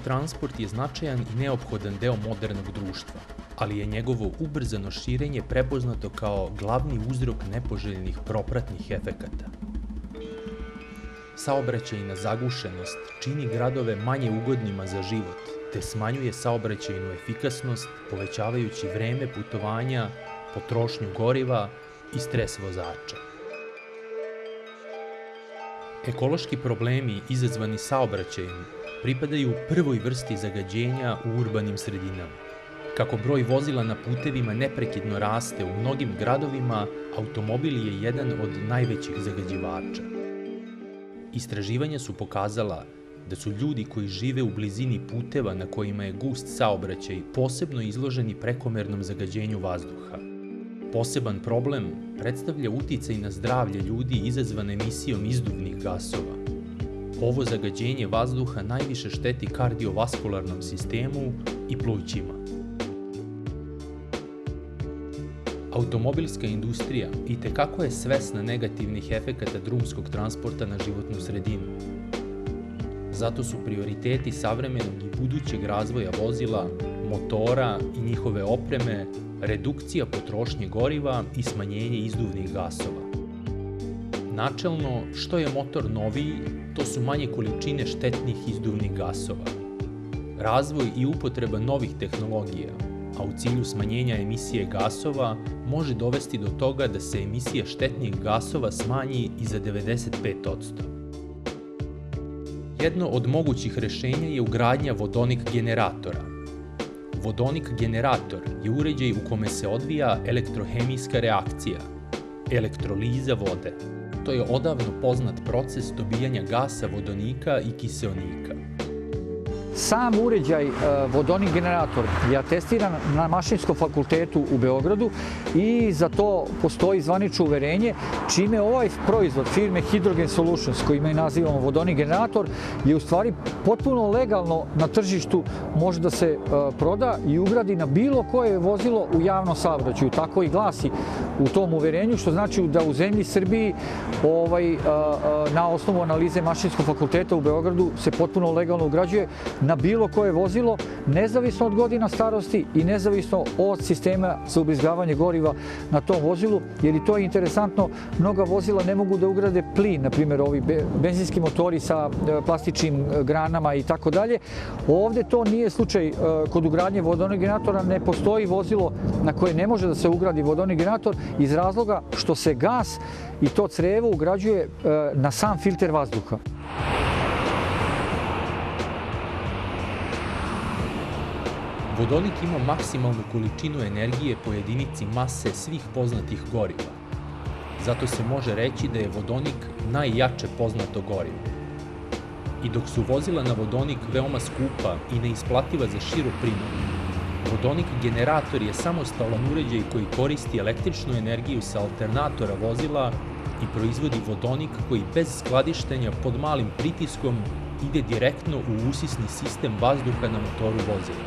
transport je značajan i neophodan deo modernog društva, ali je njegovo ubrzano širenje prepoznato kao glavni uzrok nepoželjnih propratnih efekata. Saobraćajna zagušenost čini gradove manje ugodnima za život, te smanjuje saobraćajnu efikasnost, povećavajući vreme putovanja, potrošnju goriva i stres vozača. Ekološki problemi izazvani saobraćajem pripadaju prvoj vrsti zagađenja u urbanim sredinama. Kako broj vozila na putevima neprekidno raste u mnogim gradovima, automobil je jedan od najvećih zagađivača. Istraživanja su pokazala da su ljudi koji žive u blizini puteva na kojima je gust saobraćaj posebno izloženi prekomernom zagađenju vazduha. Poseban problem predstavlja uticaj na zdravlje ljudi izazvan emisijom izduvnih gasova. Ovo zagađenje vazduha najviše šteti kardiovaskularnom sistemu i plućima. Automobilska industrija itekako je svesna negativnih efekata drumskog transporta na životnu sredinu. Zato su prioriteti savremenog i budućeg razvoja vozila, motora i njihove opreme redukcija potrošnje goriva i smanjenje izduvnih gasova. Načelno, što je motor noviji, to su manje količine štetnih izduvnih gasova. Razvoj i upotreba novih tehnologija, a u cilju smanjenja emisije gasova, može dovesti do toga da se emisija štetnih gasova smanji i za 95%. Jedno od mogućih rešenja je ugradnja vodonik generatora. Vodonik generator je uređaj u kome se odvija elektrohemijska reakcija, elektroliza vode. To je odavno poznat proces dobijanja gasa vodonika i kiseonika. Sam uređaj vodonik generator je atestiran na Mašinskom fakultetu u Beogradu i za to postoji zvanično uverenje, čime ovaj proizvod firme Hydrogen Solutions, koji mi nazivamo vodonik generator, je u stvari potpuno legalno na tržištu, može da se proda i ugradi na bilo koje vozilo u javnom saobraćaju. Tako i glasi u tom uverenju, što znači da u zemlji Srbiji na osnovu analize Mašinskog fakulteta u Beogradu se potpuno legalno ugrađuje na bilo koje vozilo, nezavisno od godina starosti i nezavisno od sistema za ubrizgavanje goriva na tom vozilu, jer i to je interesantno, mnoga vozila ne mogu da ugrade plin, na primjer ovi benzinski motori sa plastičnim granama i tako dalje. Ovde to nije slučaj. Kod ugradnje vodonik generatora ne postoji vozilo na koje ne može da se ugradi vodonik generator iz razloga što se gas i to crevo ugrađuje na sam filter vazduha. Vodonik ima maksimalnu količinu energije po jedinici mase svih poznatih goriva. Zato se može reći da je vodonik najjače poznato gorivo. I dok su vozila na vodonik veoma skupa i neisplativa za širu primjenu, vodonik generator je samostalan uređaj koji koristi električnu energiju sa alternatora vozila i proizvodi vodonik koji bez skladištenja pod malim pritiskom ide direktno u usisni sistem vazduha na motoru vozila.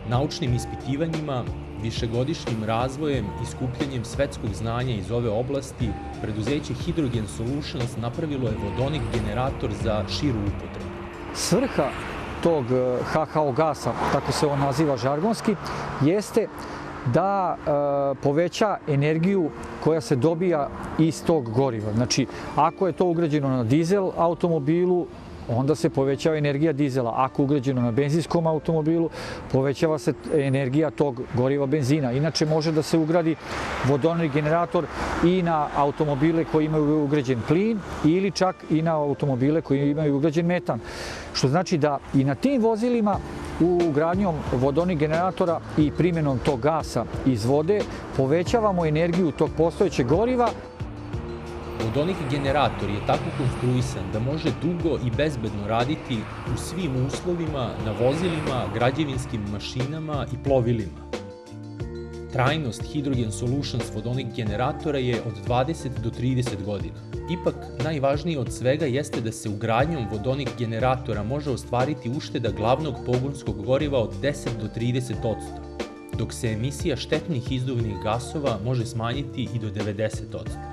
Naučnim ispitivanjima, višegodišnjim razvojem i skupljanjem svetskog znanja iz ove oblasti, preduzeće Hydrogen Solutions napravilo je vodonik generator za širu upotrebu. Svrha tog HHO gasa, tako se on naziva žargonski, jeste da poveća energiju koja se dobija iz tog goriva. Znači, ako je to ugrađeno na dizel automobilu, onda se povećava energija dizela. Ako je ugrađeno na benzinskom automobilu, povećava se energija tog goriva benzina. Inače, može da se ugradi vodonik generator i na automobile koji imaju ugrađen plin ili čak i na automobile koji imaju ugrađen metan. Što znači da i na tim vozilima ugradnjom vodonik generatora i primjenom tog gasa iz vode povećavamo energiju tog postojećeg goriva. Vodonik generator je tako konstruisan da može dugo i bezbedno raditi u svim uslovima na vozilima, građevinskim mašinama i plovilima. Trajnost Hydrogen Solutions vodonik generatora je od 20 do 30 godina. Ipak, najvažnije od svega jeste da se ugradnjom vodonik generatora može ostvariti ušteda glavnog pogonskog goriva od 10 do 30%, dok se emisija štetnih izduvnih gasova može smanjiti i do 90%.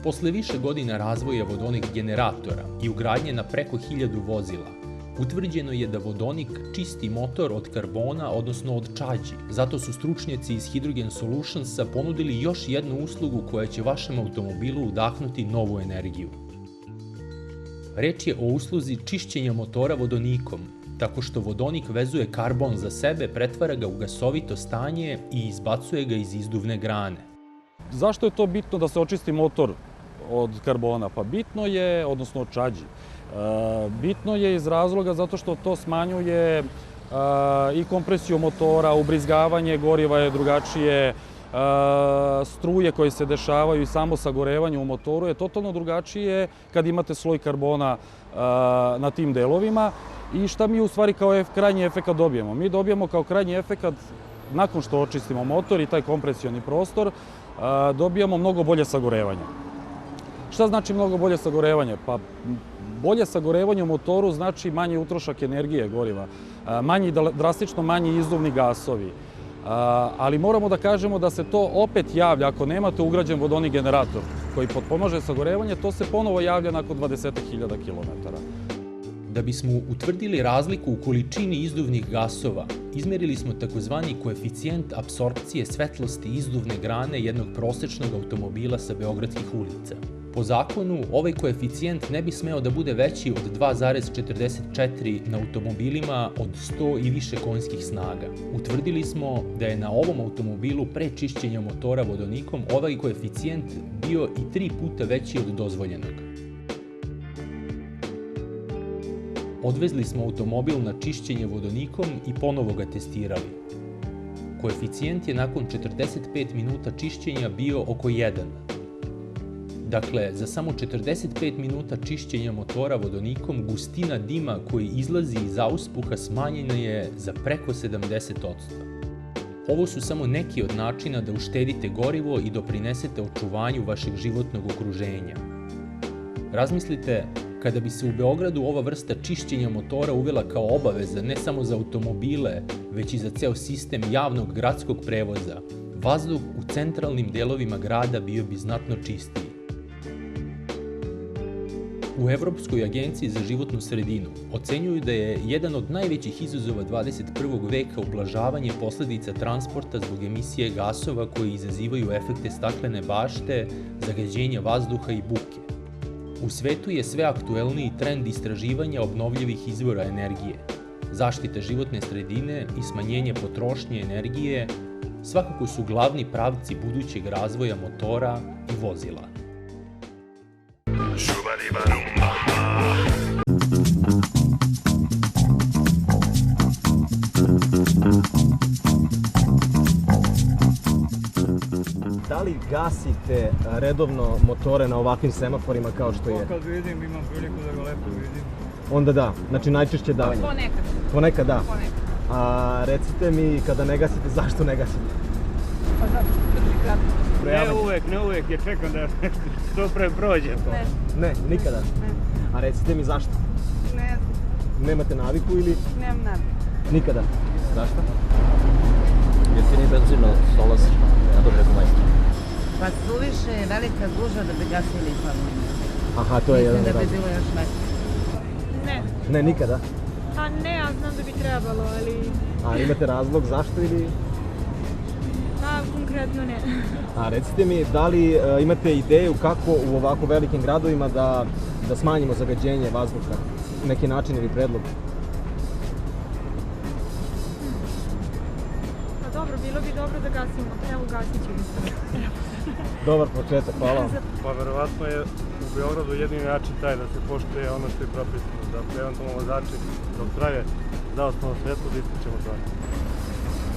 Posle više godina razvoja vodonik generatora i ugradnje na preko 1000 vozila, Utvrđeno je da vodonik čisti motor od karbona, odnosno od čađi. Zato su stručnjaci iz Hydrogen Solutionsa ponudili još jednu uslugu koja će vašem automobilu udahnuti novu energiju. Reč je o usluzi čišćenja motora vodonikom, tako što vodonik vezuje karbon za sebe, pretvara ga u gasovito stanje i izbacuje ga iz izduvne grane. Zašto je to bitno da se očisti motor od karbona? Pa bitno je, odnosno od čađi. Bitno je iz razloga zato što to smanjuje i kompresiju motora, ubrizgavanje goriva je drugačije, struje koje se dešavaju i samo sagorevanje u motoru je totalno drugačije kad imate sloj karbona na tim delovima. I šta mi u stvari kao krajnji efekat dobijemo? Mi dobijemo kao krajnji efekat, nakon što očistimo motor i taj kompresioni prostor, dobijamo mnogo bolje sagorevanje. Šta znači mnogo bolje sagorevanje? Pa bolje sagorevanje u motoru znači manji utrošak energije goriva, drastično manji izduvni gasovi. Ali moramo da kažemo da se to opet javlja ako nemate ugrađen vodonik generator koji potpomaže sagorevanje, to se ponovo javlja nakon 20.000 km. Da bismo utvrdili razliku u količini izduvnih gasova, izmerili smo takozvani koeficijent apsorpcije svetlosti izduvne grane jednog prosečnog automobila sa beogradskih ulica. Po zakonu, ovaj koeficijent ne bi smeo da bude veći od 2,44 na automobilima od 100 i više konjskih snaga. Utvrdili smo da je na ovom automobilu pre čišćenja motora vodonikom ovaj koeficijent bio i 3 puta veći od dozvoljenog. Odvezli smo automobil na čišćenje vodonikom i ponovo ga testirali. Koeficijent je nakon 45 minuta čišćenja bio oko 1. Dakle, za samo 45 minuta čišćenja motora vodonikom gustina dima koji izlazi iz auspuha smanjena je za preko 70%. Ovo su samo neki od načina da uštedite gorivo i doprinesete očuvanju vašeg životnog okruženja. Razmislite, kada bi se u Beogradu ova vrsta čišćenja motora uvela kao obaveza ne samo za automobile, već i za ceo sistem javnog gradskog prevoza, vazduh u centralnim delovima grada bio bi znatno čistiji. U Evropskoj agenciji za životnu sredinu ocenjuju da je jedan od najvećih izazova 21. veka ublažavanje posledica transporta zbog emisije gasova koji izazivaju efekte staklene bašte, zagađenja vazduha i buke. U svetu je sve aktuelniji trend istraživanja obnovljivih izvora energije. Zaštita životne sredine i smanjenje potrošnje energije svakako su glavni pravci budućeg razvoja motora i vozila. Da li gasite redovno motore na ovakvim semaforima kao što je? Kad vidim, imam priliku da ga lepo vidim. Onda da, znači najčešće davanje. Ponekad. Ponekad da. Ponekad. A recite mi, kada ne gasite, zašto ne gasite? Pa zato što drži kratko. Ne uvek, jer čekam da što pre prođe. Ne, nikada? Ne. A recite mi zašto? Ne znam, Nemate naviku ili nemam naviku. nikada? Zašto? Jeftini benzin od Solasa, ja to preko majstra. Pa suviše je velika gužva da bi gasili farmu. Aha, to je jedan Mislim da bi razlog. bilo još mesto. Ne. Ne, nikada? Pa ne, ja znam da bi trebalo, ali A imate razlog zašto ili? pa konkretno ne. A recite mi, da li imate ideju kako u ovako velikim gradovima da smanjimo zagađenje vazduha? Neki način ili predlog? Pa dobro, bilo bi dobro da gasimo. Evo, gasit ćemo se. Dobar početak, hvala vam. Pa verovatno je u Beogradu jedini način taj da se poštuje ono što je propisano, da eventualno vozači dok traje zaustavno svetlo da ispričamo to.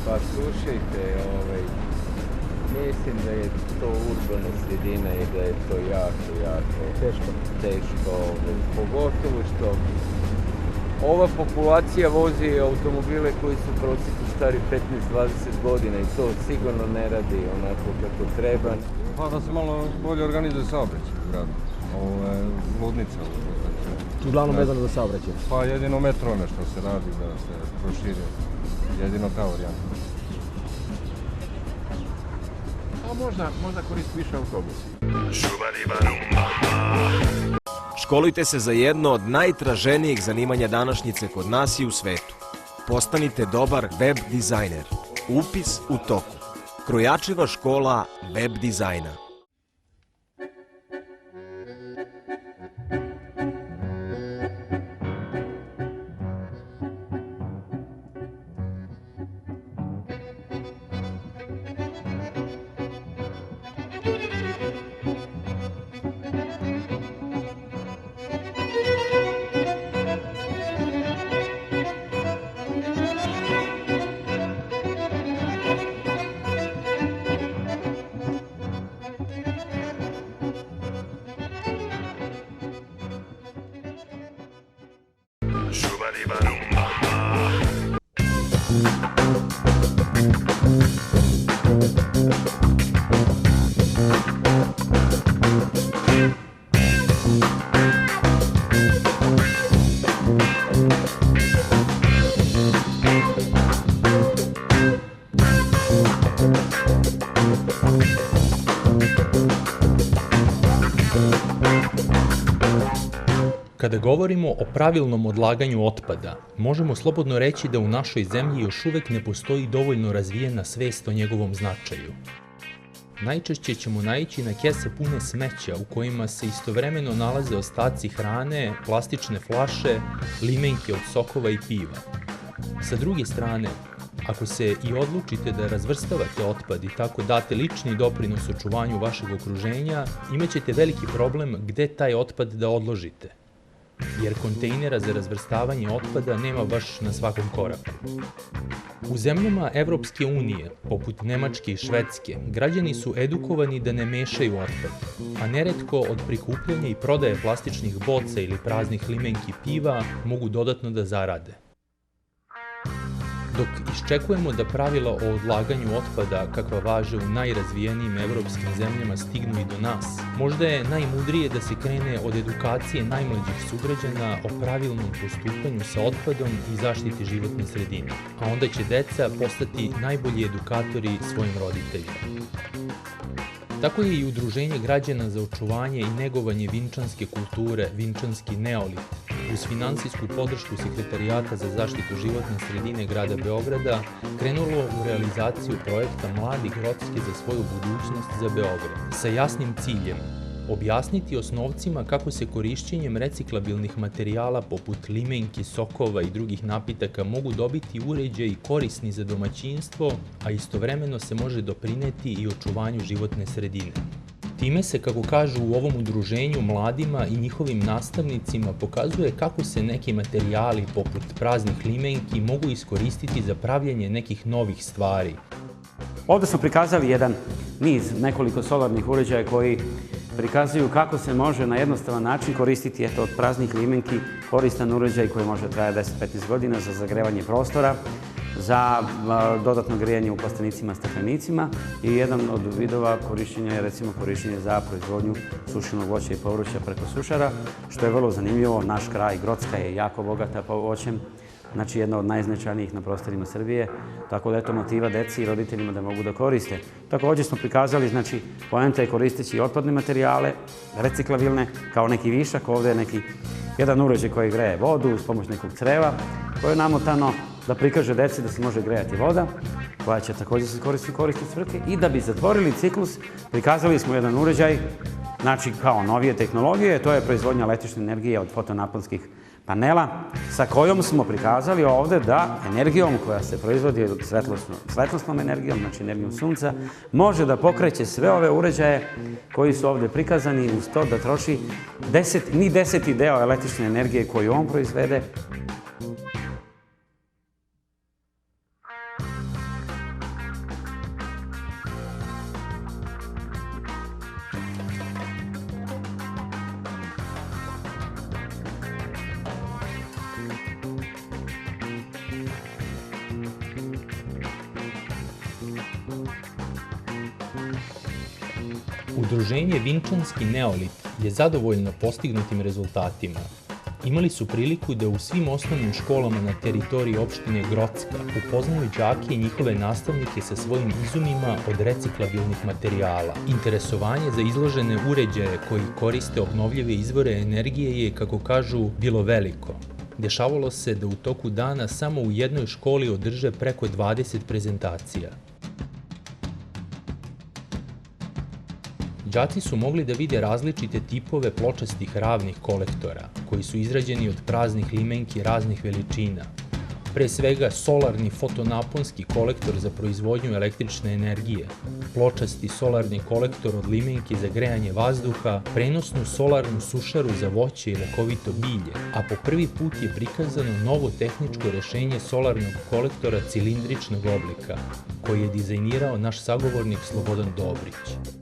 Pa slušajte, mislim da je to urbana sredina i da je to jako teško. Pogotovo što ova populacija vozi automobile koji su u prosjeku stari 15-20 godina i to sigurno ne radi onako kako treba. Pa da se malo bolje organizuje saobraćaj u gradu. Ovo je ludnica. Uglavnom vezano za saobraćaj. Pa jedino metro nešto se radi da se proširi. Jedino ta varijanta. Pa možda koristi više autobusi. Školujte se za jedno od najtraženijih zanimanja današnjice kod nas i u svetu. Postanite dobar web dizajner. Upis u toku. Krojačeva škola web dizajna. Kada govorimo o pravilnom odlaganju otpada, možemo slobodno reći da u našoj zemlji još uvek ne postoji dovoljno razvijena svest o njegovom značaju. Najčešće ćemo naići na kese pune smeća u kojima se istovremeno nalaze ostaci hrane, plastične flaše, limenke od sokova i piva. Sa druge strane, ako se i odlučite da razvrstavate otpad i tako date lični doprinos očuvanju vašeg okruženja, imaćete veliki problem gde taj otpad da odložite, jer kontejnera za razvrstavanje otpada nema baš na svakom koraku. U zemljama Evropske unije, poput Nemačke i Švedske, građani su edukovani da ne mešaju otpad, a neretko od prikupljanja i prodaje plastičnih boca ili praznih limenki piva mogu dodatno da zarade. Dok iščekujemo da pravila o odlaganju otpada kakva važe u najrazvijenijim evropskim zemljama stignu i do nas, možda je najmudrije da se krene od edukacije najmlađih sugrađana o pravilnom postupanju sa otpadom i zaštiti životne sredine, a onda će deca postati najbolji edukatori svojim roditeljima. Tako je i Udruženje građana za očuvanje i negovanje vinčanske kulture, Vinčanski neolit, uz finansijsku podršku Sekretarijata za zaštitu životne sredine grada Beograda, krenulo u realizaciju projekta Mladi Grocke za svoju budućnost za Beograd, sa jasnim ciljem objasniti osnovcima kako se korišćenjem reciklabilnih materijala poput limenki, sokova i drugih napitaka mogu dobiti uređaji korisni za domaćinstvo, a istovremeno se može doprineti i očuvanju životne sredine. Time se, kako kažu u ovom udruženju, mladima i njihovim nastavnicima pokazuje kako se neki materijali poput praznih limenki mogu iskoristiti za pravljanje nekih novih stvari. Ovde smo prikazali jedan niz, nekoliko solarnih uređaja koji prikazuju kako se može na jednostavan način koristiti od praznih limenki koristan uređaj koji može trajati 10-15 godina za zagrevanje prostora, za dodatno grijanje u plastenicima, staklenicima i jedan od vidova korišćenja je recimo korišćenje za proizvodnju sušenog voća i povrća preko sušara, što je vrlo zanimljivo. Naš kraj Grocka je jako bogata voćem, znači jedna od najznačajnijih na prostorima Srbije, tako da je to motiva deci i roditeljima da mogu da koriste. Također smo prikazali, znači, poenta je koristeći otpadne materijale, reciklabilne, kao neki višak. Ovdje je jedan uređaj koji greje vodu uz pomoć nekog creva, koje je namotano da prikaže deci da se može grejati voda, koja će također se koristiti u korisne svrhe. I da bi zatvorili ciklus, prikazali smo jedan uređaj, znači kao novije tehnologije, to je proizvodnja električne energije od fotonaponskih panela, sa kojom smo prikazali ovde da energijom koja se proizvodi od svetlosnom energijom, znači energijom sunca, može da pokreće sve ove uređaje koji su ovde prikazani uz to da troši ni 10. deo električne energije koju on proizvede. Udruženje Vinčanski neolit je zadovoljno postignutim rezultatima. Imali su priliku da u svim osnovnim školama na teritoriji opštine Grocka upoznaju đake i njihove nastavnike sa svojim izumima od reciklabilnih materijala. Interesovanje za izložene uređaje koji koriste obnovljive izvore energije je, kako kažu, bilo veliko. Dešavalo se da u toku dana samo u jednoj školi održe preko 20 prezentacija. Đaci su mogli da vide različite tipove pločastih ravnih kolektora, koji su izrađeni od praznih limenki raznih veličina. Pre svega solarni fotonaponski kolektor za proizvodnju električne energije, pločasti solarni kolektor od limenki za grejanje vazduha, prenosnu solarnu sušaru za voće i lekovito bilje, a po prvi put je prikazano novo tehničko rešenje solarnog kolektora cilindričnog oblika, koji je dizajnirao naš sagovornik Slobodan Dobrić.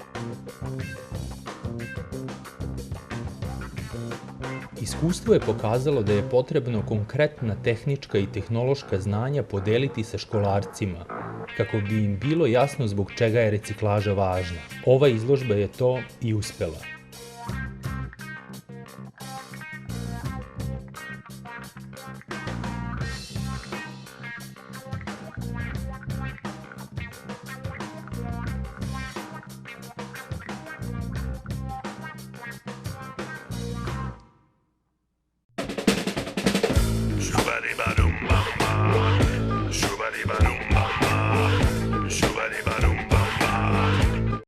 Iskustvo je pokazalo da je potrebno konkretna tehnička i tehnološka znanja podeliti sa školarcima, kako bi im bilo jasno zbog čega je reciklaža važna. Ova izložba je to i uspela.